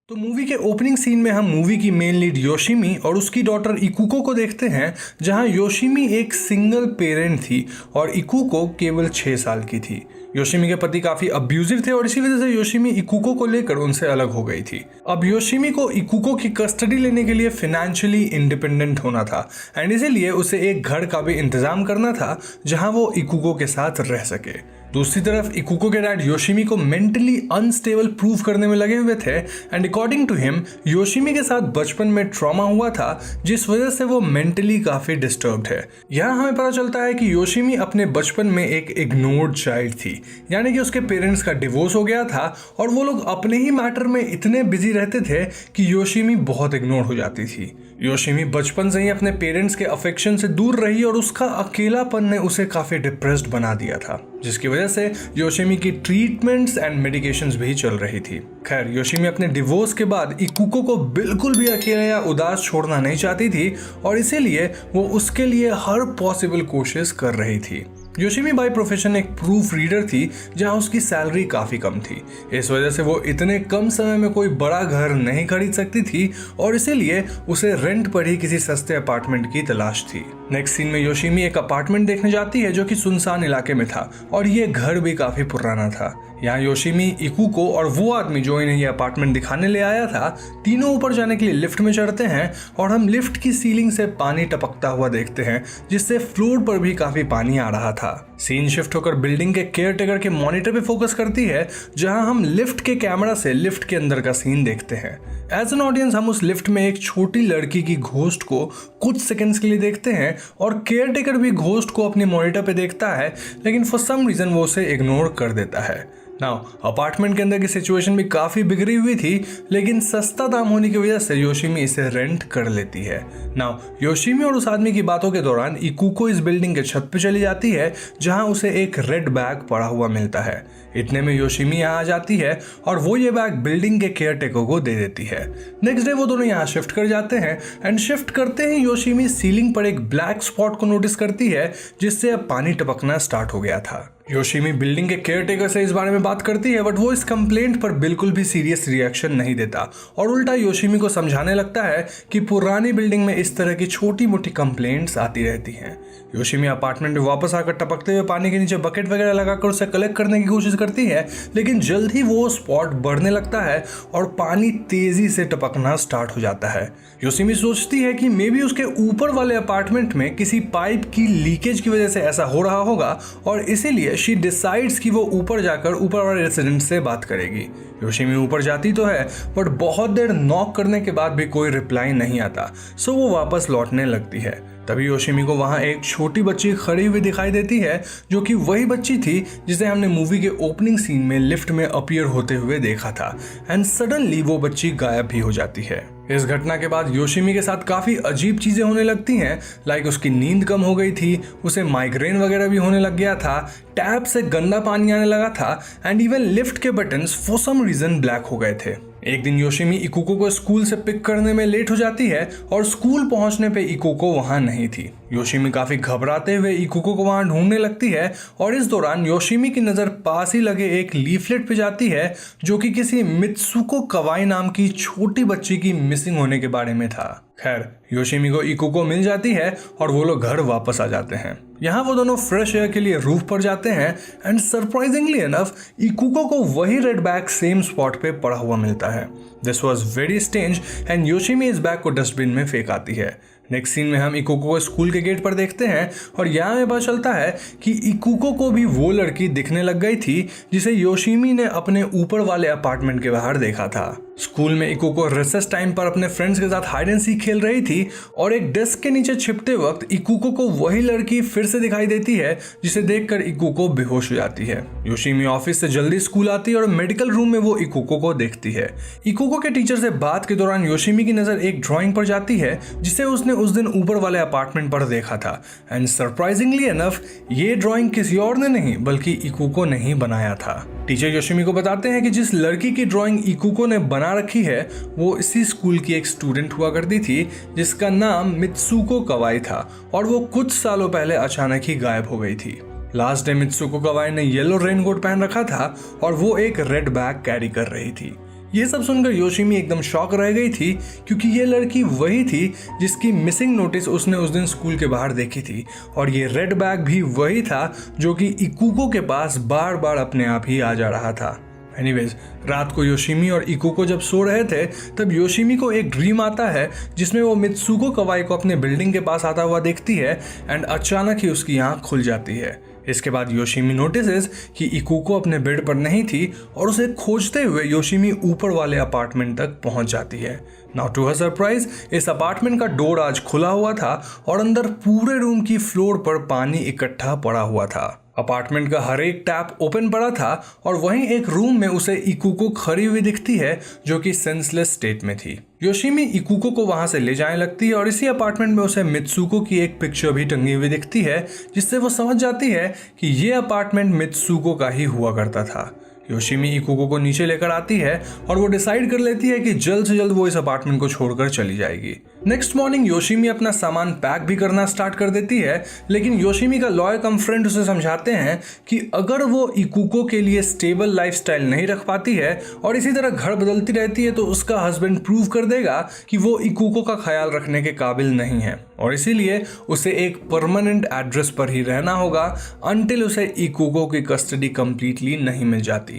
तो मूवी के opening scene में हम मूवी की मेन लीड योशिमी और उसकी डॉटर इकुको को देखते हैं, जहां योशिमी एक सिंगल पेरेंट थी और इकुको केवल 6 साल की थी। योशिमी के पति काफी अब्यूजिव थे और इसी वजह से योशिमी इकुको को लेकर उनसे अलग हो गई थी। अब योशिमी को इकुको की कस्टडी लेने के लिए फाइनेंशियली इंडिपेंडेंट होना था एंड इसीलिए उसे एक घर का भी इंतजाम करना था जहां वो इकुको के साथ रह सके। दूसरी तरफ इकुको के डैड योशिमी को मेंटली अनस्टेबल प्रूव करने में लगे हुए थे and according to him Yoshimi के साथ बचपन में ट्रॉमा हुआ था जिस वजह से वो मेंटली काफी डिस्टर्ब्ड है। यहाँ हमें पता चलता है कि योशिमी अपने बचपन में एक इग्नोर्ड चाइल्ड थी, यानी कि उसके पेरेंट्स का डिवोर्स हो गया था और वो लोग अपने ही मैटर में इतने बिजी रहते थे कि योशिमी बहुत इग्नोर हो जाती थी। योशिमी बचपन से ही अपने पेरेंट्स के अफेक्शन से दूर रही और उसका अकेलापन ने उसे काफी डिप्रेस्ड बना दिया था, जिसकी वजह से योशिमी की ट्रीटमेंट्स एंड मेडिकेशंस भी चल रही थी। खैर, योशिमी अपने डिवोर्स के बाद इकुको को बिल्कुल भी अकेला या उदास छोड़ना नहीं चाहती थी और इसीलिए वो उसके लिए हर पॉसिबल कोशिश कर रही थी। योशिमी बाय प्रोफेशन एक प्रूफ रीडर थी जहां उसकी सैलरी काफी कम थी, इस वजह से वो इतने कम समय में कोई बड़ा घर नहीं खरीद सकती थी और इसीलिए उसे रेंट पर ही किसी सस्ते अपार्टमेंट की तलाश थी। नेक्स्ट सीन में योशिमी एक अपार्टमेंट देखने जाती है जो कि सुनसान इलाके में था और ये घर भी काफी पुराना था। यहाँ योशिमी, इकुको और वो आदमी जो इन्हें ये अपार्टमेंट दिखाने ले आया था, तीनों ऊपर जाने के लिए लिफ्ट में चढ़ते हैं और हम लिफ्ट की सीलिंग से पानी टपकता हुआ देखते हैं जिससे फ्लोर पर भी काफी पानी आ रहा था। सीन शिफ्ट होकर बिल्डिंग के केयरटेकर के मॉनिटर पे फोकस करती है जहां हम लिफ्ट के कैमरा से लिफ्ट के अंदर का सीन देखते हैं। एज एन ऑडियंस हम उस लिफ्ट में एक छोटी लड़की की घोस्ट को कुछ सेकंड्स के लिए देखते हैं और केयरटेकर भी घोस्ट को अपने मॉनिटर पे देखता है, लेकिन फॉर सम रीजन वो उसे इग्नोर कर देता है। नाउ अपार्टमेंट के अंदर की सिचुएशन भी काफी बिगड़ी हुई थी, लेकिन सस्ता दाम होने की वजह से योशिमी इसे रेंट कर लेती है। नाउ योशिमी और उस आदमी की बातों के दौरान इकुको इस बिल्डिंग के छत पे चली जाती है जहां उसे एक रेड बैग पड़ा हुआ मिलता है। इतने में योशिमी यहाँ आ जाती है और वो ये बैग बिल्डिंग के केयरटेकर को दे देती है। नेक्स्ट डे वो दोनों यहाँ शिफ्ट कर जाते हैं एंड शिफ्ट करते ही योशिमी सीलिंग पर एक ब्लैक स्पॉट को नोटिस करती है जिससे अब पानी टपकना स्टार्ट हो गया था। योशिमी बिल्डिंग के केयरटेकर से इस बारे में बात करती है बट वो इस कंप्लेंट पर बिल्कुल भी सीरियस रिएक्शन नहीं देता और उल्टा योशिमी को समझाने लगता है कि पुरानी बिल्डिंग में इस तरह की छोटी मोटी कंप्लेंट्स आती रहती हैं। योशिमी अपार्टमेंट में वापस आकर टपकते हुए पानी के नीचे बकेट वगैरह लगाकर उसे कलेक्ट करने की कोशिश करती है, लेकिन जल्द ही वो स्पॉट बढ़ने लगता है और पानी तेजी से टपकना स्टार्ट हो जाता है। योशिमी सोचती है कि मे बी उसके ऊपर वाले अपार्टमेंट में किसी पाइप की लीकेज की वजह से ऐसा हो रहा होगा और इसीलिए शी डिसाइड्स कि वो ऊपर जाकर ऊपर वाले रेसिडेंट से बात करेगी। योशिमी ऊपर जाती तो है बट बहुत देर नॉक करने के बाद भी कोई रिप्लाई नहीं आता, सो वो वापस लौटने लगती है। तभी योशिमी को वहां एक छोटी बच्ची खड़ी हुई दिखाई देती है जो कि वही बच्ची थी जिसे हमने मूवी के ओपनिंग सीन में लिफ्ट में अपीयर होते हुए देखा था एंड सडनली वो बच्ची गायब भी हो जाती है। इस घटना के बाद योशिमी के साथ काफी अजीब चीजें होने लगती हैं, लाइक उसकी नींद कम हो गई थी, उसे माइग्रेन वगैरह भी होने लग गया था, टैप से गंदा पानी आने लगा था एंड इवन लिफ्ट के buttons for some reason black हो गए थे। एक दिन योशिमी इकुको को स्कूल से पिक करने में लेट हो जाती है और स्कूल पहुंचने पे इकुको वहां नहीं थी। योशिमी काफी घबराते हुए इकुको को वहां ढूंढने लगती है और इस दौरान योशिमी की नजर पास ही लगे एक लीफलेट पे जाती है जो कि किसी मित्सुको कवाई नाम की छोटी बच्ची की मिसिंग होने के बारे में था। खैर, योशिमी को इकुको मिल जाती है और वो लोग घर वापस आ जाते हैं। यहाँ वो दोनों फ्रेश एयर के लिए रूफ पर जाते हैं एंड सरप्राइजिंगली इनफ इकुको को वही रेड बैग सेम स्पॉट पे पड़ा हुआ मिलता है। This was very strange and Yoshimi इस बैग को डस्टबिन में फेंक आती है। नेक्स्ट सीन में हम इकुको को स्कूल के गेट पर देखते हैं और यहाँ में पता चलता है कि इकुको को भी वो लड़की दिखने लग गई थी जिसे योशिमी ने अपने ऊपर वाले अपार्टमेंट के बाहर देखा था। स्कूल में इकुको रिसेस टाइम पर अपने फ्रेंड्स के साथ हाइड एंड सीक खेल रही थी और एक डेस्क के नीचे छिपते वक्त इकुको को वही लड़की फिर से दिखाई देती है जिसे देखकर इकुको बेहोश हो जाती है। योशिमी ऑफिस से जल्दी स्कूल आती है और मेडिकल रूम में वो इकुको को देखती है। इकुको के टीचर से बात के दौरान योशिमी की नजर एक ड्राइंग पर जाती है जिसे उसने उस दिन ऊपर वाले अपार्टमेंट पर देखा था एंड सरप्राइजिंगली इनफ ये ड्राइंग किसी और ने नहीं बल्कि इकुको ने ही बनाया था। टीचर योशिमी को बताते हैं कि जिस लड़की की ड्राइंग इकुको ने बना रखी है वो इसी स्कूल की एक स्टूडेंट हुआ करती थी जिसका नाम मित्सुको कवाई था और वो कुछ सालों पहले अचानक ही गायब हो गई थी। लास्ट डे मित्सुको कवाई ने येलो रेनकोट पहन रखा था और वो एक रेड बैग कैरी कर रही थी। ये सब सुनकर योशिमी एकदम शॉक रह गई थी, क्योंकि ये लड़की वही थी जिसकी मिसिंग नोटिस उसने उस दिन स्कूल के बाहर देखी थी, और ये रेड बैग भी वही था जो कि इकुको के पास बार बार अपने आप ही आ जा रहा था। एनीवेज, रात को योशिमी और इकुको जब सो रहे थे तब योशिमी को एक ड्रीम आता है जिसमें वो मित्सुको कवाई को अपने बिल्डिंग के पास आता हुआ देखती है एंड अचानक ही उसकी आंख खुल जाती है। इसके बाद योशिमी नोटिसेस कि इकुको अपने बेड पर नहीं थी और उसे खोजते हुए योशिमी ऊपर वाले अपार्टमेंट तक पहुंच जाती है। नाउ टू हर सरप्राइज, इस अपार्टमेंट का डोर आज खुला हुआ था और अंदर पूरे रूम की फ्लोर पर पानी इकट्ठा पड़ा हुआ था। अपार्टमेंट का हर एक टैप ओपन पड़ा था और वहीं एक रूम में उसे इकुको खड़ी हुई दिखती है जो कि सेंसलेस स्टेट में थी। योशिमी इकुको को वहां से ले जाने लगती है और इसी अपार्टमेंट में उसे मित्सुको की एक पिक्चर भी टंगी हुई दिखती है, जिससे वो समझ जाती है कि ये अपार्टमेंट मित्सुको का ही हुआ करता था। योशिमी इकुको को नीचे लेकर आती है और वो डिसाइड कर लेती है कि जल्द से जल्द वो इस अपार्टमेंट को छोड़कर चली जाएगी। नेक्स्ट मॉर्निंग योशिमी अपना सामान पैक भी करना स्टार्ट कर देती है, लेकिन योशिमी का लॉयर कम फ्रेंड उसे समझाते हैं कि अगर वो इकुको के लिए स्टेबल लाइफस्टाइल नहीं रख पाती है और इसी तरह घर बदलती रहती है तो उसका हस्बैंड प्रूव कर देगा कि वो इकुको का ख्याल रखने के काबिल नहीं है, और इसीलिए उसे एक परमानेंट एड्रेस पर ही रहना होगा अनटिल उसे इकुको की कस्टडी कंप्लीटली नहीं मिल जाती।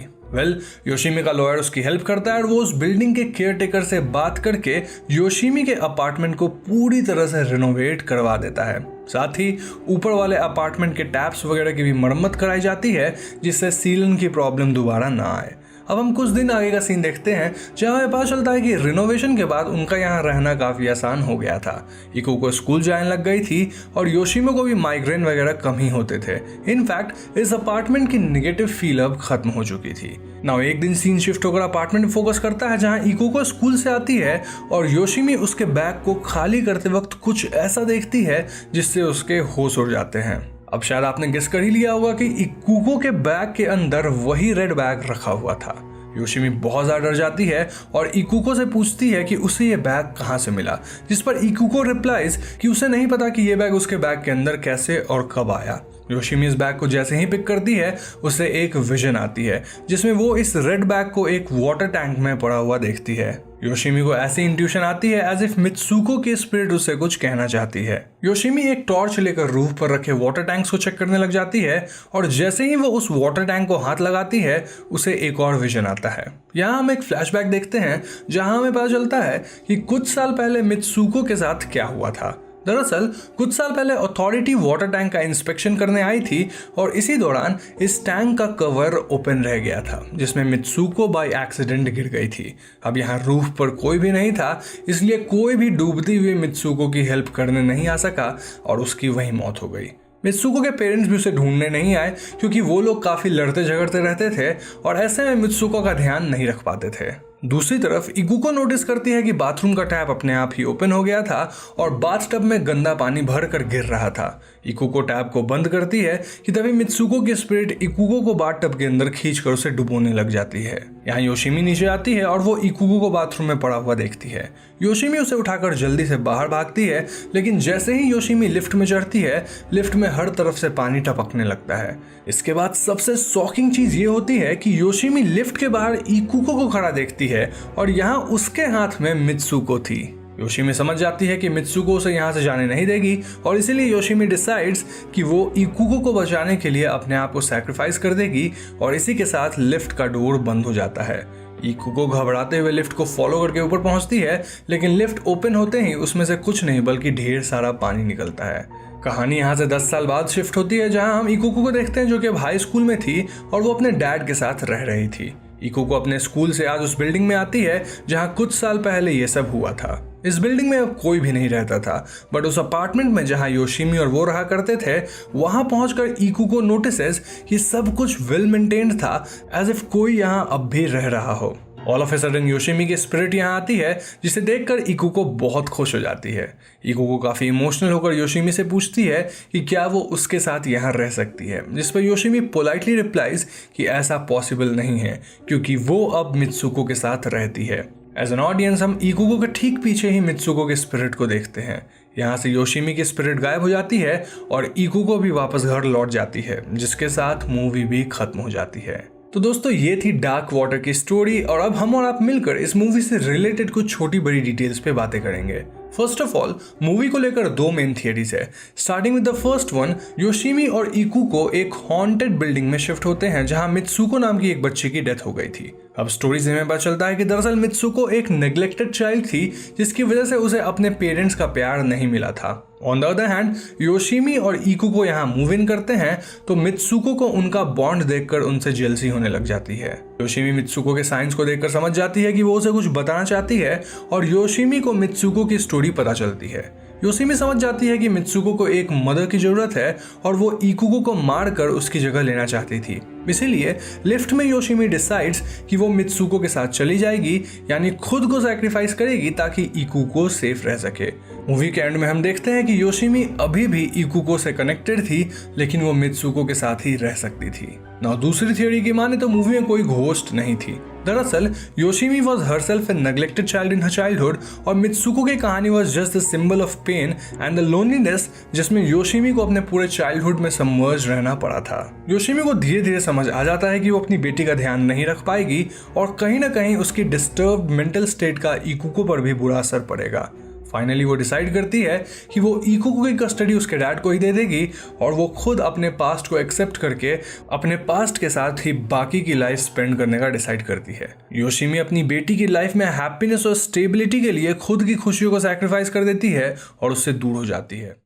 योशिमी का लॉयर उसकी हेल्प करता है और वो उस बिल्डिंग के केयरटेकर से बात करके योशिमी के अपार्टमेंट को पूरी तरह से रिनोवेट करवा देता है। साथ ही ऊपर वाले अपार्टमेंट के टैप्स वगैरह की भी मरम्मत कराई जाती है जिससे सीलन की प्रॉब्लम दोबारा ना आए। अब हम कुछ दिन आगे का सीन देखते हैं जहाँ हमें पता चलता है कि रिनोवेशन के बाद उनका यहाँ रहना काफ़ी आसान हो गया था। इकुको स्कूल जाने लग गई थी और योशिमी को भी माइग्रेन वगैरह कम ही होते थे। इनफैक्ट इस अपार्टमेंट की नेगेटिव फील अब खत्म हो चुकी थी। नाउ एक दिन सीन शिफ्ट होकर अपार्टमेंट में फोकस करता है जहाँ इकुको स्कूल से आती है और योशिमी उसके बैग को खाली करते वक्त कुछ ऐसा देखती है जिससे उसके होश उड़ जाते हैं। अब शायद आपने गेस कर ही लिया होगा कि इकुको के बैग के अंदर वही रेड बैग रखा हुआ था। योशिमी बहुत ज़्यादा डर जाती है और इकुको से पूछती है कि उसे ये बैग कहाँ से मिला, जिस पर इकुको रिप्लाइज कि उसे नहीं पता कि ये बैग उसके बैग के अंदर कैसे और कब आया। योशिमी इस बैग को जैसे ही पिक करती है उसे एक विजन आती है जिसमें वो इस रेड बैग को एक वाटर टैंक में पड़ा हुआ देखती है। योशिमी को ऐसी इंट्यूशन आती है एज इफ मित्सुको की स्पिरिट उससे कुछ कहना चाहती है। योशिमी एक टॉर्च लेकर रूफ पर रखे वाटर टैंक्स को चेक करने लग जाती है और जैसे ही वो उस वाटर टैंक को हाथ लगाती है उसे एक और विजन आता है। यहाँ हम एक फ्लैशबैक देखते हैं जहाँ हमें पता चलता है कि कुछ साल पहले मित्सुको के साथ क्या हुआ था। दरअसल कुछ साल पहले अथॉरिटी वाटर टैंक का इंस्पेक्शन करने आई थी और इसी दौरान इस टैंक का कवर ओपन रह गया था जिसमें मित्सुको बाय एक्सीडेंट गिर गई थी। अब यहाँ रूफ पर कोई भी नहीं था, इसलिए कोई भी डूबती हुई मित्सुको की हेल्प करने नहीं आ सका और उसकी वहीं मौत हो गई। मित्सुको के पेरेंट्स भी उसे ढूंढने नहीं आए क्योंकि वो लोग काफ़ी लड़ते झगड़ते रहते थे और ऐसे में मित्सुको का ध्यान नहीं रख पाते थे। दूसरी तरफ इकुको नोटिस करती है कि बाथरूम का टैप अपने आप ही ओपन हो गया था और बाथटब में गंदा पानी भर कर गिर रहा था। इकुको टैप को बंद करती है कि तभी मित्सुको की स्पिरिट इकुको को बाथटब के अंदर खींचकर उसे डुबोने लग जाती है। यहाँ योशिमी नीचे आती है और वो इकुको को बाथरूम में पड़ा हुआ देखती है। योशिमी उसे उठाकर जल्दी से बाहर भागती है, लेकिन जैसे ही योशिमी लिफ्ट में चढ़ती है लिफ्ट में हर तरफ से पानी टपकने लगता है। इसके बाद सबसे शॉकिंग चीज ये होती है कि योशिमी लिफ्ट के बाहर इकुको को खड़ा देखती है और यहाँ उसके हाथ में मित्सुको थी। योशिमी समझ जाती है कि मित्सुको उसे यहाँ से जाने नहीं देगी और इसीलिए योशिमी डिसाइड्स कि वो इकुको को बचाने के लिए अपने आप को सैक्रिफाइस कर देगी और इसी के साथ लिफ्ट का डोर बंद हो जाता है। इकुको घबराते हुए लिफ्ट को फॉलो करके ऊपर पहुंचती है, लेकिन लिफ्ट ओपन होते ही उसमें से कुछ नहीं बल्कि ढेर सारा पानी निकलता है। कहानी यहाँ से 10 साल बाद शिफ्ट होती है जहाँ हम इकुको को देखते हैं जो कि अब हाई स्कूल में थी और वो अपने डैड के साथ रह रही थी। इकुको अपने स्कूल से आज उस बिल्डिंग में आती है जहाँ कुछ साल पहले ये सब हुआ था। इस बिल्डिंग में अब कोई भी नहीं रहता था, बट उस अपार्टमेंट में जहाँ योशिमी और वो रहा करते थे वहाँ पहुंचकर इकुको नोटिसेस कि सब कुछ वेल मेंटेन्ड था, एज इफ कोई यहाँ अब भी रह रहा हो। All of a sudden Yoshimi की स्पिरिट यहाँ आती है जिसे देखकर इकुको बहुत खुश हो जाती है। इकुको काफ़ी इमोशनल होकर योशिमी से पूछती है कि क्या वो उसके साथ यहाँ रह सकती है, जिस पर योशिमी पोलाइटली रिप्लाइज कि ऐसा पॉसिबल नहीं है क्योंकि वो अब मित्सुको के साथ रहती है। एज एन ऑडियंस हम इकुको के ठीक पीछे ही मित्सुको के स्पिरिट को देखते हैं। यहाँ से योशिमी की स्पिरिट गायब हो जाती है और इकुको भी वापस घर लौट जाती है, जिसके साथ मूवी भी खत्म हो जाती है। तो दोस्तों ये थी डार्क वाटर की स्टोरी और अब हम और आप मिलकर इस मूवी से रिलेटेड कुछ छोटी बड़ी डिटेल्स पे बातें करेंगे। फर्स्ट ऑफ ऑल, मूवी को लेकर दो मेन थियरीज है। Starting with the first one, Yoshimi और इकुको एक हॉन्टेड बिल्डिंग में शिफ्ट होते हैं जहां मित्सुको नाम की एक बच्चे की डेथ हो गई थी। अब स्टोरी से हमें पता चलता है कि दरअसल मित्सुको एक नेग्लेक्टेड चाइल्ड थी जिसकी वजह से उसे अपने पेरेंट्स का प्यार नहीं मिला था। On the other hand, Yoshimi और इकुको यहाँ मूव इन करते हैं तो मित्सुको को उनका बॉन्ड देखकर उनसे जेलसी होने लग जाती है। योशिमी मित्सुको के साइंस को देखकर समझ जाती है कि वो उसे कुछ बताना चाहती है और योशिमी को मित्सुको की स्टोरी पता चलती है। योशिमी समझ जाती है कि मित्सुको को एक मदर की जरूरत है और वो इकुको को मारकर उसकी जगह लेना चाहती थी। इसीलिए लिफ्ट में योशिमी डिसाइड्स कि वो मित्सुको के साथ चली जाएगी, यानी खुद को सैक्रिफाइस करेगी ताकि इकुको सेफ रह सके। मूवी के एंड में हम देखते हैं कि योशिमी अभी भी इकुको से कनेक्टेड थी, लेकिन वो मित्सुको के साथ ही रह सकती थी। ना दूसरी थियोरी की माने तो मूवी में कोई घोस्ट नहीं थी। दरअसल Yoshimi was herself a neglected child in her childhood और मित्सुको की कहानी was just the symbol of pain and the loneliness जिसमें योशिमी को अपने पूरे चाइल्डहुड में सबमर्ज रहना पड़ा था। योशिमी को धीरे धीरे समझ आ जाता है कि वो अपनी बेटी का ध्यान नहीं रख पाएगी और कहीं ना कहीं उसकी डिस्टर्ब्ड मेंटल स्टेट का इकुको पर भी बुरा असर पड़ेगा। फाइनली वो डिसाइड करती है कि वो इकुको की कस्टडी उसके डैड को ही दे देगी और वो खुद अपने पास्ट को एक्सेप्ट करके अपने पास्ट के साथ ही बाकी की लाइफ स्पेंड करने का डिसाइड करती है। योशिमी अपनी बेटी की लाइफ में हैप्पीनेस और स्टेबिलिटी के लिए खुद की खुशियों को सैक्रिफाइस कर देती है और उससे दूर हो जाती है।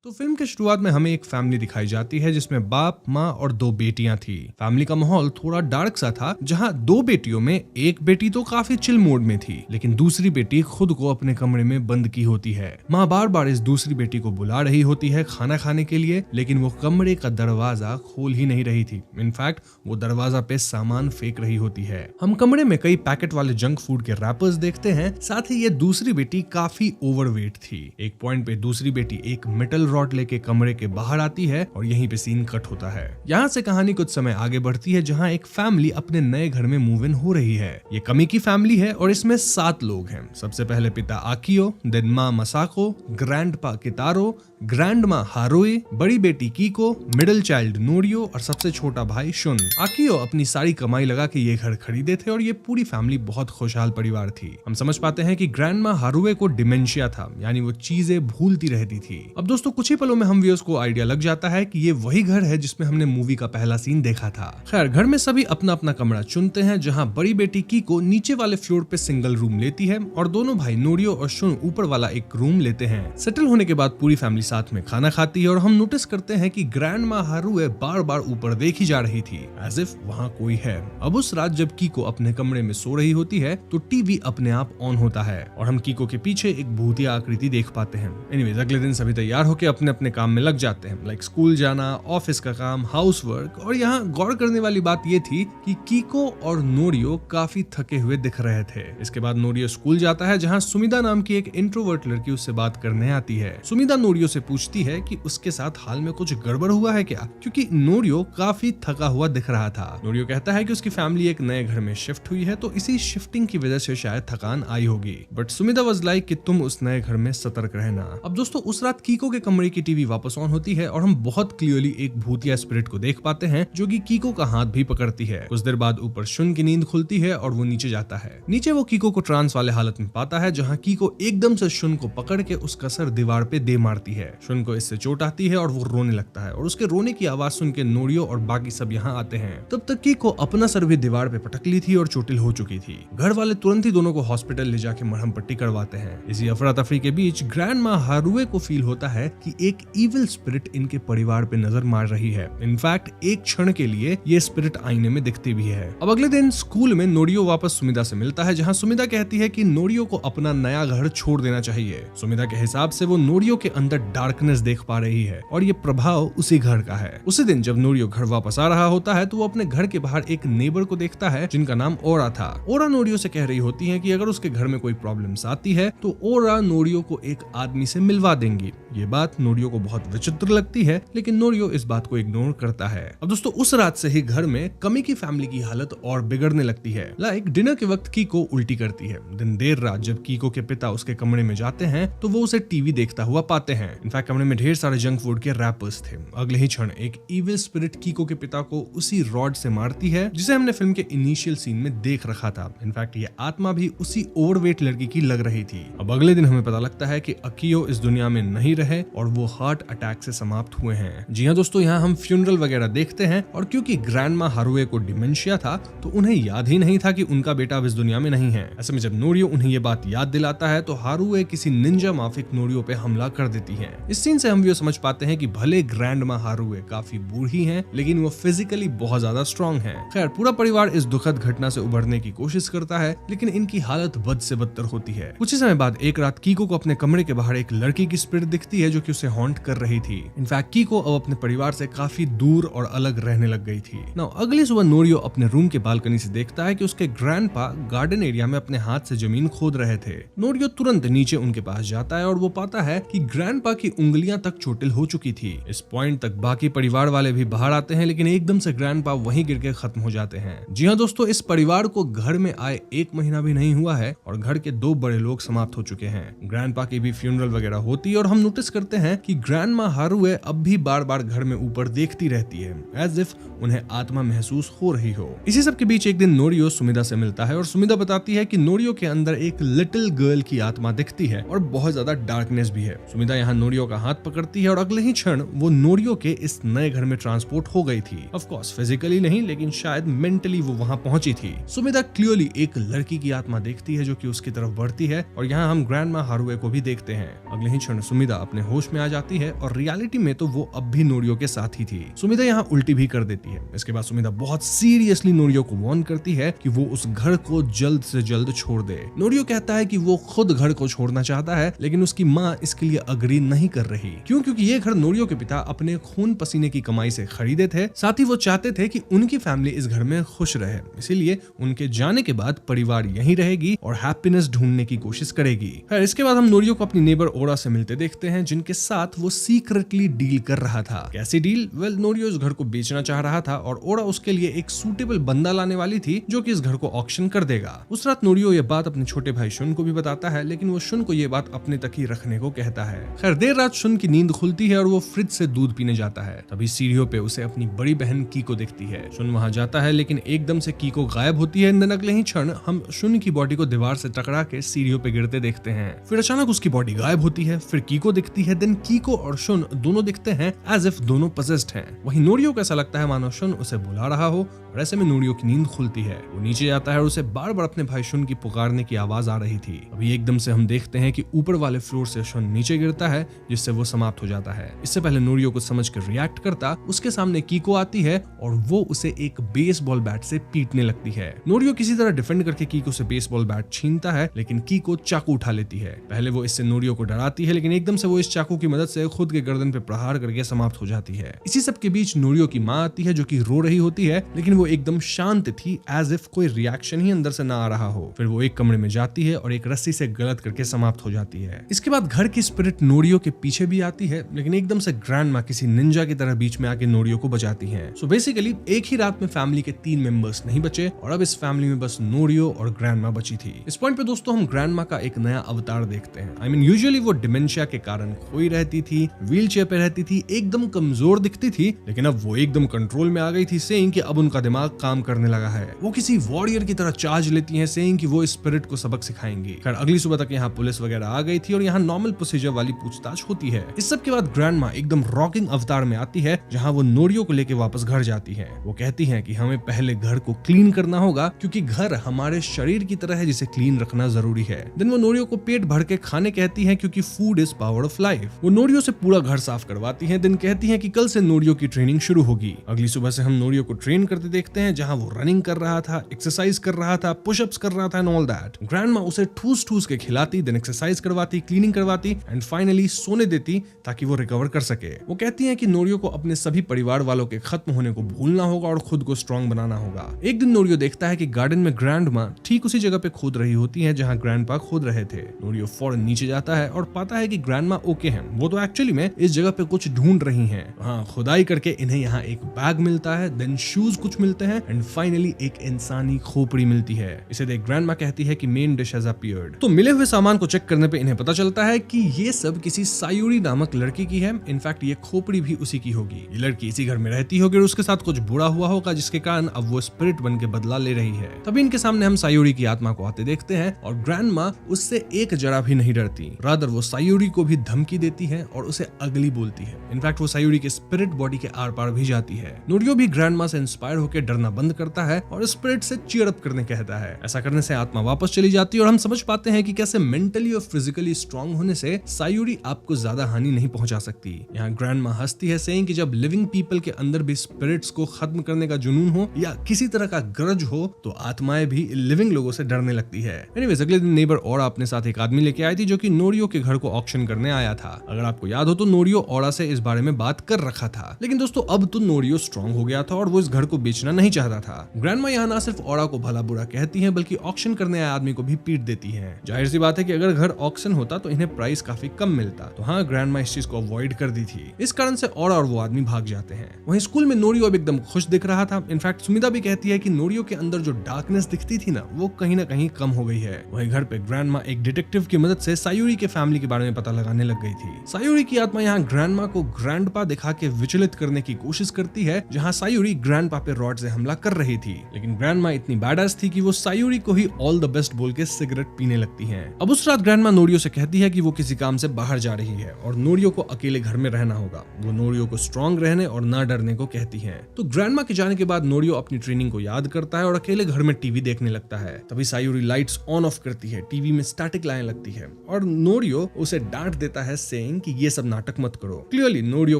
तो फिल्म के शुरुआत में हमें एक फैमिली दिखाई जाती है जिसमें बाप, माँ और दो बेटियां थी। फैमिली का माहौल थोड़ा डार्क सा था, जहां दो बेटियों में एक बेटी तो काफी चिल मोड में थी, लेकिन दूसरी बेटी खुद को अपने कमरे में बंद की होती है। माँ बार बार इस दूसरी बेटी को बुला रही होती है खाना खाने के लिए, लेकिन वो कमरे का दरवाजा खोल ही नहीं रही थी। इनफैक्ट वो दरवाजा पे सामान फेंक रही होती है। हम कमरे में कई पैकेट वाले जंक फूड के रैपर्स देखते हैं। साथ ही ये दूसरी बेटी काफी ओवरवेट थी। एक पॉइंट पे दूसरी बेटी एक मेटल रॉड लेके कमरे के बाहर आती है और यहीं पे सीन कट होता है। यहाँ से कहानी कुछ समय आगे बढ़ती है जहाँ एक फैमिली अपने नए घर में मूव इन हो रही है। ये कमी की फैमिली है और इसमें 7 लोग हैं। सबसे पहले पिता आकियो, देन माँ मसाको, ग्रैंडपा कितारो, ग्रैंडमा हारुई, बड़ी बेटी कीको, मिडिल चाइल्ड नोरियो और सबसे छोटा भाई शुन। आकियो अपनी सारी कमाई लगा के ये घर खरीदे थे और ये पूरी फैमिली बहुत खुशहाल परिवार थी। हम समझ पाते हैं कि ग्रैंडमा हारुए को डिमेंशिया था, यानी वो चीजें भूलती रहती थी। अब दोस्तों कुछ ही पलों में हम व्यूअर्स को आइडिया लग जाता है कि ये वही घर है जिसमें हमने मूवी का पहला सीन देखा था। खैर, घर में सभी अपना अपना कमरा चुनते हैं, जहाँ बड़ी बेटी कीको नीचे वाले फ्लोर पे सिंगल रूम लेती है और दोनों भाई नोरियो और शुन ऊपर वाला एक रूम लेते हैं। सेटल होने के बाद पूरी फैमिली साथ में खाना खाती है और हम नोटिस करते हैं कि ग्रैंडमा हारुए बार बार ऊपर देखी जा रही थी, एज इफ वहाँ कोई है। अब उस रात जब कीको अपने कमरे में सो रही होती है तो टीवी अपने आप ऑन होता है और हम कीको के पीछे एक भूतिया आकृति देख पाते हैं। एनीवेज, अगले दिन सभी तैयार होकर अपने अपने काम में लग जाते हैं, लाइक स्कूल जाना, ऑफिस का काम, हाउस वर्क। और यहाँ गौर करने वाली बात ये थी कि कीको और नोरियो काफी थके हुए दिख रहे थे। इसके बाद नोरियो स्कूल जाता है, जहाँ सुमिदा नाम की एक इंट्रोवर्ट लड़की उससे बात करने आती है। सुमिदा नोरियो से पूछती है कि उसके साथ हाल में कुछ गड़बड़ हुआ है क्या, क्योंकि नोरियो काफी थका हुआ दिख रहा था। नोरियो कहता है कि उसकी फैमिली एक नए घर में शिफ्ट हुई है, तो इसी शिफ्टिंग की वजह से शायद थकान आई होगी। बट सुमिदा वाज लाइक कि तुम उस नए घर में सतर्क रहना। अब दोस्तों उस रात कीको के कमरे की टीवी वापस ऑन होती है और हम बहुत क्लियरली एक भूतिया स्पिरिट को देख पाते हैं जो कि कीको का हाथ भी पकड़ती है। कुछ देर बाद ऊपर शुन की नींद खुलती है और वो नीचे जाता है। नीचे वो कीको को ट्रांस वाले हालत में पाता है, जहाँ कीको एकदम से शुन को पकड़ के उसका सर दीवार पे दे मारती है। शुन को इससे चोट आती है और वो रोने लगता है और उसके रोने की आवाज सुन के नोरियो और बाकी सब यहाँ आते हैं। तब तक कीको अपना सर भी दीवार पे पटक ली थी और चोटिल हो चुकी थी। घर वाले तुरंत ही दोनों को हॉस्पिटल ले जाके मरहम पट्टी करवाते हैं। इसी अफरा तफरी के बीच ग्रैंडमा हारुए को फील होता है कि एक इविल स्पिरिट इनके परिवार पे नजर मार रही है। इनफैक्ट एक क्षण के लिए ये स्पिरिट आईने में दिखती भी है। अब अगले दिन स्कूल में नोरियो वापस सुमिदा से मिलता है, जहाँ सुमिदा कहती है कि नोरियो को अपना नया घर छोड़ देना चाहिए। सुमिदा के हिसाब से वो नोरियो के अंदर डार्कनेस देख पा रही है और ये प्रभाव उसी घर का है। उसी दिन जब नोरियो घर वापस आ रहा होता है तो वो अपने घर के बाहर एक नेबर को देखता है जिनका नाम ओरा था। ओरा नोरियो से कह रही होती है कि अगर उसके घर में कोई प्रॉब्लम्स आती है तो ओरा नोरियो को एक आदमी से मिलवा देंगी। ये बात बात नोरियो को बहुत विचित्र लगती है, लेकिन नोरियो इस बात को इग्नोर करता है। अब दोस्तों उस रात से ही घर में कमी की फैमिली की हालत और बिगड़ने लगती है। डिनर के वक्त कीको उल्टी करती है। दिन देर रात जब कीको के पिता उसके कमरे में जाते हैं तो वो उसे टीवी देखता हुआ पाते हैं। इनफैक्ट कमरे में ढेर सारे जंक फूड के रैपर्स थे। अगले ही क्षण एक इविल स्पिरिट कीको के पिता को उसी रॉड से मारती है जिसे हमने फिल्म के इनिशियल सीन में देख रखा था। इनफैक्ट ये आत्मा भी उसी ओवरवेट लड़की की लग रही थी। अब अगले दिन हमें पता लगता है कि अकियो इस दुनिया में नहीं रहे और वो हार्ट अटैक से समाप्त हुए हैं। जी हाँ दोस्तों, यहाँ हम फ्यूनरल वगैरह देखते हैं और क्योंकि ग्रैंडमा हारुए को डिमेंशिया था तो उन्हें याद ही नहीं था कि उनका बेटा अब इस दुनिया में नहीं है। ऐसे में जब नोरियो उन्हें ये बात याद दिलाता है तो हारुए किसी निंजा माफिक नोरियो पे हमला कर देती है। इस सीन से हम ये समझ पाते हैं कि भले ग्रैंडमा हारुए काफी बूढ़ी हैं, लेकिन वो फिजिकली बहुत ज्यादा स्ट्रॉन्ग हैं। खैर पूरा परिवार इस दुखद घटना से उभरने की कोशिश करता है, लेकिन इनकी हालत बद से बदतर होती है। कुछ ही समय बाद एक रात कीको को अपने कमरे के बाहर एक लड़की की स्पिरिट दिखती है जो कि उसे हॉन्ट कर रही थी। इनफैक्ट कीको अब अपने परिवार से काफी दूर और अलग रहने लग गई थी। नाउ अगली सुबह नोरियो अपने रूम के बालकनी से देखता है कि उसके ग्रैंडपा गार्डन एरिया में अपने हाथ से जमीन खोद रहे थे। नोरियो तुरंत नीचे उनके पास जाता है और वो पाता है कि ग्रैंडपा की उंगलियां तक चोटिल हो चुकी थी। इस पॉइंट तक बाकी परिवार वाले भी बाहर आते हैं, लेकिन एकदम से ग्रैंडपा वहीं गिर के खत्म हो जाते हैं। जी हाँ दोस्तों, इस परिवार को घर में आए 1 महीना भी नहीं हुआ है और घर के 2 बड़े लोग समाप्त हो चुके हैं। ग्रैंडपा की भी फ्यूनरल वगैरह होती है और हम नोटिस करते हैं कि ग्रैंडमा हारुए अब भी बार बार घर में ऊपर देखती रहती है, एज इफ उन्हें आत्मा महसूस हो रही हो। इसी सब के बीच एक दिन नोरियो सुमिदा से मिलता है और सुमिदा बताती है कि नोरियो के अंदर एक लिटिल गर्ल की आत्मा दिखती है और बहुत ज्यादा डार्कनेस भी है। सुमिदा यहाँ नोरियो का हाथ पकड़ती है और अगले ही क्षण वो नोरियो के इस नए घर में ट्रांसपोर्ट हो गई थी। ऑफ कोर्स फिजिकली नहीं, लेकिन शायद मेंटली वो वहां पहुंची थी। सुमिदा क्लियरली एक लड़की की आत्मा देखती है जो कि उसकी तरफ बढ़ती है और यहाँ हम ग्रैंडमा हारुए को भी देखते हैं। अगले ही क्षण सुमिदा अपने होश में आ जाती है और रियलिटी में तो वो अब भी नोरियो के साथ ही थी। सुमिदा यहाँ उल्टी भी कर देती है। इसके बाद सुमिदा बहुत सीरियसली नोरियो को वार्न करती है कि वो उस घर को जल्द से जल्द छोड़ दे। नोरियो कहता है कि वो खुद घर को छोड़ना चाहता है, लेकिन उसकी माँ इसके लिए अग्री नहीं कर रही। क्यों? क्योंकि ये घर नोरियो के पिता अपने खून पसीने की कमाई से खरीदे थे। साथ ही वो चाहते थे कि उनकी फैमिली इस घर में खुश रहे, इसीलिए उनके जाने के बाद परिवार यहीं रहेगी और हैप्पीनेस ढूंढने की कोशिश करेगी। खैर इसके बाद हम नोरियो को अपनी नेबर ओरा से मिलते देखते हैं, जिनके साथ वो सीक्रेटली डील कर रहा था। कैसी डील? वेल, नोरियो इस घर को बेचना चाह रहा था और ओरा उसके लिए एक सूटेबल बंदा लाने वाली थी जो कि इस घर को ऑक्शन कर देगा। उस रात नोरियो ये बात अपने छोटे भाई शुन को भी बताता है, लेकिन वो शुन को ये बात अपने तक ही रखने को कहता है। खैर देर रात शुन की नींद खुलती है और वो फ्रिज से दूध पीने जाता है। तभी सीढ़ियों पे उसे अपनी बड़ी बहन कीको दिखती है। शुन वहां जाता है, लेकिन एकदम से कीको गायब होती है। अगले ही क्षण हम शुन की बॉडी को दीवार से टकरा के सीढ़ियों पे गिरते देखते हैं। फिर अचानक उसकी बॉडी गायब होती है। फिर कीको दिखती है। देन कीको और शुन दोनों दिखते हैं एज इफ दोनों पजेस्ड हैं। वहीं नोरियो को ऐसा लगता है मानो शुन उसे बुला रहा हो और ऐसे में नोरियो की नींद खुलती है। वो नीचे जाता है और उसे बार बार अपने भाई शुन की पुकारने की आवाज आ रही थी। अभी एकदम से हम देखते हैं कि ऊपर वाले फ्लोर से शुन नीचे गिरता है, जिससे वो समाप्त हो जाता है। इससे पहले नोरियो को समझ कर रिएक्ट करता, उसके सामने कीको आती है और वो उसे एक बेसबॉल बैट से पीटने लगती है। नोरियो किसी तरह डिफेंड करके कीको से बेसबॉल बैट छीनता है, लेकिन कीको चाकू उठा लेती है। पहले वो इससे नोरियो को डराती है, लेकिन एकदम से वो इस चाकू की मदद से खुद के गर्दन पे प्रहार करके समाप्त हो जाती है। इसी सब के बीच नोरियो की माँ आती है जो कि रो रही होती है, लेकिन वो एकदम शांत थी, एज इफ कोई रिएक्शन ही अंदर से ना आ रहा हो। फिर वो एक कमरे में जाती है और एक रस्सी से गलत करके समाप्त हो जाती है। इसके बाद घर की स्पिरिट नोरियो के पीछे भी आती है, लेकिन एकदम से ग्रैंडमा किसी निंजा की तरह बीच में आके नोरियो को बचाती है। सो बेसिकली एक ही रात में फैमिली के 3 मेंबर्स नहीं बचे और अब इस फैमिली में बस नोरियो और ग्रैंडमा बची थी। इस पॉइंट पे दोस्तों हम ग्रैंडमा का एक नया अवतार देखते हैं। आई मीन यूजुअली वो डिमेंशिया के कारण खोई रहती थी, व्हील चेयर पे रहती थी, एकदम कमजोर दिखती थी, लेकिन अब वो एकदम कंट्रोल में आ गई थी, सेइंग कि अब उनका दिमाग काम करने लगा है। वो किसी वॉरियर की तरह चार्ज लेती हैं, सेइंग कि वो स्पिरिट को सबक सिखाएंगी। खैर अगली सुबह तक यहाँ पुलिस वगैरह आ गई थी और यहाँ नॉर्मल प्रोसीजर वाली पूछताछ होती है। इस सब के बाद ग्रैंडमा एकदम रॉकिंग अवतार में आती है, जहाँ वो नोरियो को लेके वापस घर जाती है। वो कहती है कि हमें पहले घर को क्लीन करना होगा, क्योंकि घर हमारे शरीर की तरह है जिसे क्लीन रखना जरूरी है। देन वो नोरियो को पेट भर के खाने कहती है, क्योंकि food is power of life. वो नोरियो से पूरा घर साफ करवाती है। देन कहती है कि कल से नोरियो की ट्रेनिंग शुरू होगी। अगली सुबह से हम नोरियो को ट्रेन करते देखते हैं, जहाँ वो रनिंग कर रहा था, एक्सरसाइज कर रहा था, पुशअप्स कर रहा था एंड ऑल दैट। ग्रैंडमा उसे ठूस ठूस के खिलाती, देन एक्सरसाइज करवाती, क्लीनिंग करवाती एंड फाइनली सोने देती ताकि वो रिकवर कर सके। वो कहती है कि नोरियो को अपने सभी परिवार वालों के खत्म होने को भूलना होगा और खुद को स्ट्रॉन्ग बनाना होगा। एक दिन नोरियो देखता है कि गार्डन में ग्रैंडमा ठीक उसी जगह पे खोद रही होती है जहां ग्रैंडपा खोद रहे थे। नोरियो फौरन नीचे जाता है और पाता है कि ग्रैंडमा ओके हैं हैं, वो तो एक्चुअली में इस जगह पे कुछ ढूंढ रही हैं। हाँ, खुदाई करके इन्हें यहाँ एक बैग मिलता है, देन शूज कुछ मिलते हैं एंड फाइनली एक इंसानी खोपड़ी मिलती है। इसे देख ग्रैंडमा कहती है कि मेन डिश हैज अपीयर्ड। तो मिले हुए सामान को चेक करने पे इन्हें पता चलता है कि ये सब किसी सायूरी नामक लड़की की है। इनफैक्ट ये खोपड़ी भी उसी की होगी। ये लड़की इसी घर में रहती होगी और उसके साथ कुछ बुरा हुआ होगा, जिसके कारण अब वो स्पिरिट बन के बदला ले रही है। तभी इनके सामने हम सायूरी की आत्मा को आते देखते हैं और ग्रैंडमा उससे एक जरा भी नहीं डरती। रादर वो सायूरी को भी धमकी देती है और उसे अगली बोलती है। इनफैक्ट वो सायूरी के स्पिरिट बॉडी के आर पार भी जाती है। नोरियो भी ग्रैंडमा से इंस्पायर होकर डरना बंद करता है और स्पिरिट से चीयर अप करने कहता है। ऐसा करने से आत्मा वापस चली जाती है और हम समझ पाते हैं कि कैसे मेंटली और फिजिकली स्ट्रांग होने से सायूरी आपको ज्यादा हानि नहीं पहुंचा सकती। यहाँ ग्रैंडमा हंसती है, सेइंग कि जब लिविंग पीपल के अंदर भी स्पिरिट्स को खत्म करने का जुनून हो या किसी तरह का ग्रज हो तो आत्माएं भी लिविंग लोगों से डरने लगती है। एनीवेज, अगले दिन नेबर ओरा अपने साथ एक आदमी लेके आई थी जो कि नोरियो के घर को ऑक्शन करने आया था। अगर आपको याद हो तो नोरियो ओरा से इस बारे में बात कर रखा था, लेकिन दोस्तों अब तो नोरियो स्ट्रांग हो गया था और वो इस घर को बेचना नहीं चाहता था। ग्रैंडमा यहाँ ना सिर्फ ओरा को भला बुरा कहती है बल्कि ऑक्शन करने आए आदमी को भी पीट देती है। जाहिर सी बात है कि अगर घर ऑक्शन होता तो इन्हें प्राइस काफी कम मिलता। तो हाँ, ग्रैंडमा इस चीज को अवॉइड कर दी थी। इस कारण से ओरा और वो आदमी भाग जाते हैं। वहीं स्कूल में नोरियो अब एकदम खुश दिख रहा था। इनफैक्ट सुमिदा भी कहती है कि नोरियो के अंदर जो डार्कनेस दिखती थी ना, वो कहीं ना कहीं कम हो गई है। वहीं घर पे ग्रैंडमा एक डिटेक्टिव की मदद से सायूरी के फैमिली के बारे में पता लगाने लग गई थी। सायूरी की आत्मा यहाँ ग्रैंडमा को ग्रैंडपा दिखा के विचलित करने की कोशिश करती है, जहाँ सायूरी ग्रैंडपा पे रॉड से हमला कर रही थी। लेकिन ग्रैंडमा इतनी बैडएस थी कि वो सायूरी को ही ऑल द बेस्ट बोल के सिगरेट पीने लगती है। अब उस रात ग्रैंडमा नोरियो से कहती है कि वो किसी काम से बाहर जा रही है और नोरियो को अकेले घर में रहना होगा। वो नोरियो को स्ट्रांग रहने और ना डरने को कहती है। तो ग्रैंडमा के जाने के बाद नोरियो अपनी ट्रेनिंग को याद करता है और अकेले घर में टीवी देखने लगता है। तभी सायूरी लाइट्स ऑन ऑफ करती है, टीवी में स्टैटिक लाइन लगती है और नोरियो उसे डांट देता है, सेइंग कि ये सब नाटक मत करो। क्लियरली नोरियो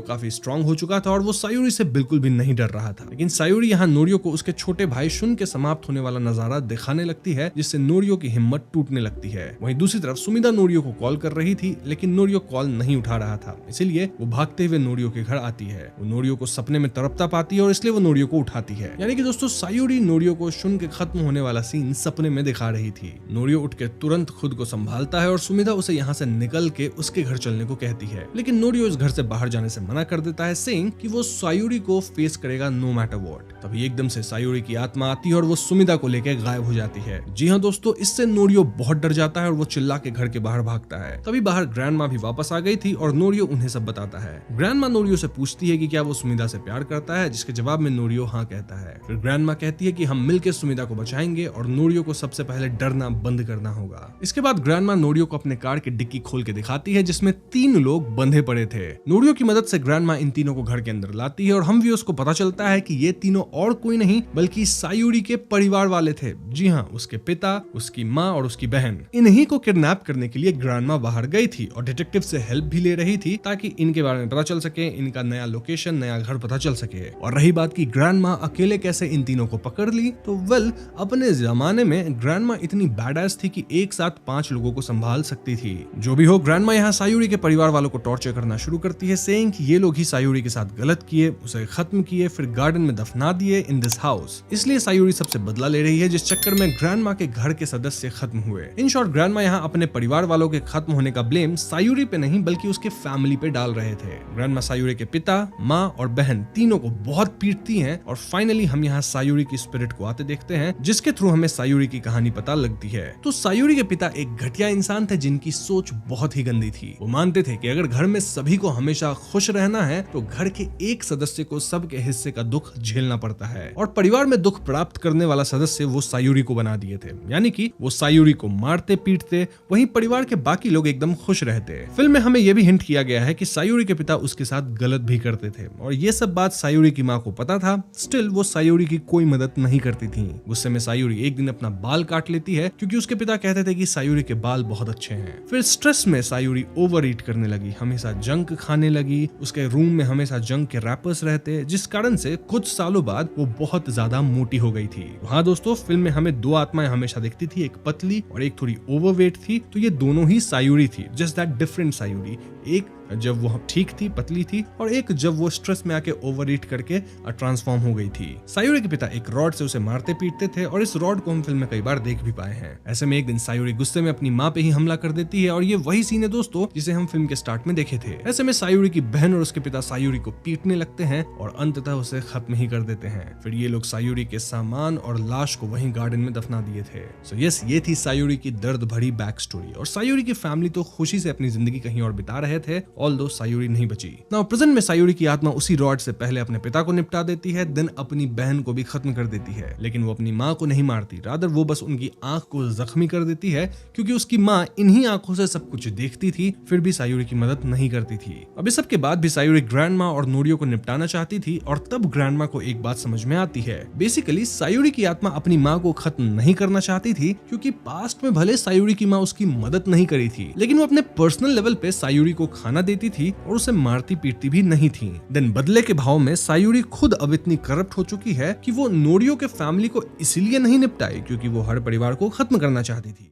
काफी स्ट्रांग हो चुका था और वो सायूरी से बिल्कुल भी नहीं डर रहा था। लेकिन सायूरी यहाँ नोरियो को उसके छोटे भाई शुन के समाप्त होने वाला नजारा दिखाने लगती है, जिससे नोरियो की हिम्मत टूटने लगती है। वहीं दूसरी तरफ सुमिदा नोरियो को कॉल कर रही थी, लेकिन नोरियो कॉल नहीं उठा रहा था, इसीलिए वो भागते हुए नोरियो के घर आती है। वो नोरियो को सपने में तड़पता पाती है और इसलिए वो नोरियो को उठाती है। यानी कि दोस्तों सायूरी नोरियो को शुन के खत्म होने वाला सीन सपने में दिखा रही थी। नोरियो उठ के तुरंत खुद को संभालता है और सुमिदा उसे यहाँ से निकल के उसके घर चलने को कहती है, लेकिन नोरियो इस घर से बाहर जाने से मना कर देता है, सेइंग कि वो सायूरी को फेस करेगा नो मैटर व्हाट। तभी एकदम से सायूरी की आत्मा आती है और वो सुमिदा को लेकर गायब हो जाती है। जी हाँ दोस्तों, इससे नोरियो बहुत डर जाता है और वो चिल्ला के घर के बाहर भागता है। तभी बाहर ग्रैंडमा भी वापस आ गई थी और नोरियो उन्हें सब बताता है। ग्रैंडमा नोरियो से पूछती है कि क्या वो सुमिदा से प्यार करता है, जिसके जवाब में नोरियो हाँ कहता है। फिर ग्रैंडमा कहती है कि हम मिलकर सुमिदा को बचाएंगे और नोरियो को सबसे पहले डरना बंद करना होगा। इसके बाद ग्रैंडमा नोरियो को अपने कार की डिक्की खोल के दिखाती है, जिसमें 3 लोग बंधे पड़े थे। नोरियो की मदद से ग्रैंडमा इन तीनों को घर के अंदर लाती है और हम व्यूअर्स को पता चलता है कि ये तीनों और कोई नहीं बल्कि सायूरी के परिवार वाले थे। जी हाँ, उसके पिता, उसकी माँ और उसकी बहन। इन्हीं को किडनैप करने के लिए ग्रैंडमा बाहर गई थी और डिटेक्टिव से हेल्प भी ले रही थी ताकि इनके बारे में पता चल सके, इनका नया लोकेशन, नया घर पता चल सके। और रही बात की ग्रैंडमा अकेले कैसे इन तीनों को पकड़ ली, तो वेल अपने जमाने में ग्रैंडमा इतनी बैडएस थी कि एक साथ 5 लोगों को संभाल सकती थी। जो भी हो, ग्रैंडमा यहाँ सायूरी के परिवार वालों को टॉर्चर करना शुरू करती है, सेइंग कि ये लोग ही सायूरी के साथ गलत किए, उसे खत्म किए, फिर गार्डन में दफना दिए इन दिस हाउस। इसलिए सायूरी सबसे बदला ले रही है, जिस चक्कर में ग्रैंडमा के घर के सदस्य खत्म हुए। इन शॉर्ट, ग्रैंडमा यहाँ अपने परिवार वालों के खत्म होने का ब्लेम सायूरी पे नहीं बल्कि उसके फैमिली पे डाल रहे थे। ग्रैंडमा सायूरी के पिता, माँ और बहन तीनों को बहुत पीटती हैं और फाइनली हम यहाँ सायूरी की स्पिरिट को आते देखते हैं, जिसके थ्रू हमें सायूरी की कहानी पता लगती है। तो सायूरी के पिता एक घटिया इंसान थे जिनकी सोच बहुत ही गंदी थी। वो मानते थे कि अगर घर में सभी को हमेशा खुश रहना है तो घर के एक सदस्य को सबके हिस्से का दुख झेलना पड़ता है, और परिवार में दुख प्राप्त करने वाला सदस्य वो सायूरी को बना दिए थे। यानी कि वो सायूरी को मारते पीटते, वहीं परिवार के बाकी लोग एकदम खुश रहते। फिल्म में हमें यह भी हिंट किया गया है कि सायूरी के पिता उसके साथ गलत भी करते थे और ये सब बात सायूरी की माँ को पता था। स्टिल वो सायूरी की कोई मदद नहीं करती थी। गुस्से में सायूरी एक दिन अपना बाल काट लेती है क्योंकि उसके पिता कहते थे कि सायूरी के बाल बहुत अच्छे हैं। फिर स्ट्रेस में सायूरी ओवर ईट करने लगी, हमेशा जंक खाने लगी। उसके रूम में हमेशा जंक के रैपर्स रहते, जिस कारण से कुछ सालों बाद वो बहुत ज्यादा मोटी हो गई थी। हाँ दोस्तों, फिल्म में हमें 2 आत्माएं हमेशा दिखती थी, एक पतली और एक थोड़ी ओवरवेट थी। तो ये दोनों ही सायूरी थी, जस्ट दैट डिफरेंट सायूरी। एक जब वो ठीक थी, पतली थी, और एक जब वो स्ट्रेस में आके ओवर ईट करके ट्रांसफॉर्म हो गई थी। सायूरी के पिता एक रॉड से उसे मारते पीटते थे और इस रॉड को हम फिल्म में कई बार देख भी पाए हैं। ऐसे में एक दिन सायूरी गुस्से में अपनी माँ पे ही हमला कर देती है और ये वही सीन है दोस्तों जिसे हम फिल्म के स्टार्ट में देखे थे। ऐसे में सायूरी की बहन और उसके पिता सायूरी को पीटने लगते हैं और अंततः उसे खत्म ही कर देते हैं। फिर ये लोग सायूरी के सामान और लाश को वहीं गार्डन में दफना दिए थे। सो यस, ये थी सायूरी की दर्द भरी बैक स्टोरी और सायूरी की फैमिली तो खुशी से अपनी जिंदगी कहीं और बिता रहे थे, ऑल्दो सायूरी नहीं बची। नाउ प्रेजेंट में सायूरी की आत्मा उसी रॉड से पहले अपने पिता को निपटा देती है, देन अपनी बहन को भी खत्म कर देती है, लेकिन वो अपनी माँ को नहीं मारती, रादर वो बस उनकी आंख को जख्मी कर देती है क्योंकि उसकी माँ इन्हीं आंखों से सब कुछ देखती थी, फिर भी सायूरी की मदद नहीं करती थी। अब इस सब के बाद भी सायूरी ग्रैंड माँ और नोरियो को निपटाना चाहती थी और तब ग्रैंड माँ को एक बात समझ में आती है। बेसिकली सायूरी की आत्मा अपनी माँ को खत्म नहीं करना चाहती थी क्योंकि पास्ट में भले सायूरी की माँ उसकी मदद नहीं करी थी, लेकिन वो अपने पर्सनल लेवल पे सायूरी को खाना देती थी और उसे मारती पीटती भी नहीं थी। देन बदले के भाव में सायूरी खुद अब इतनी करप्ट हो चुकी है कि वो नोरियो के फैमिली को इसलिए नहीं निपटाई क्योंकि वो हर परिवार को खत्म करना चाहती थी।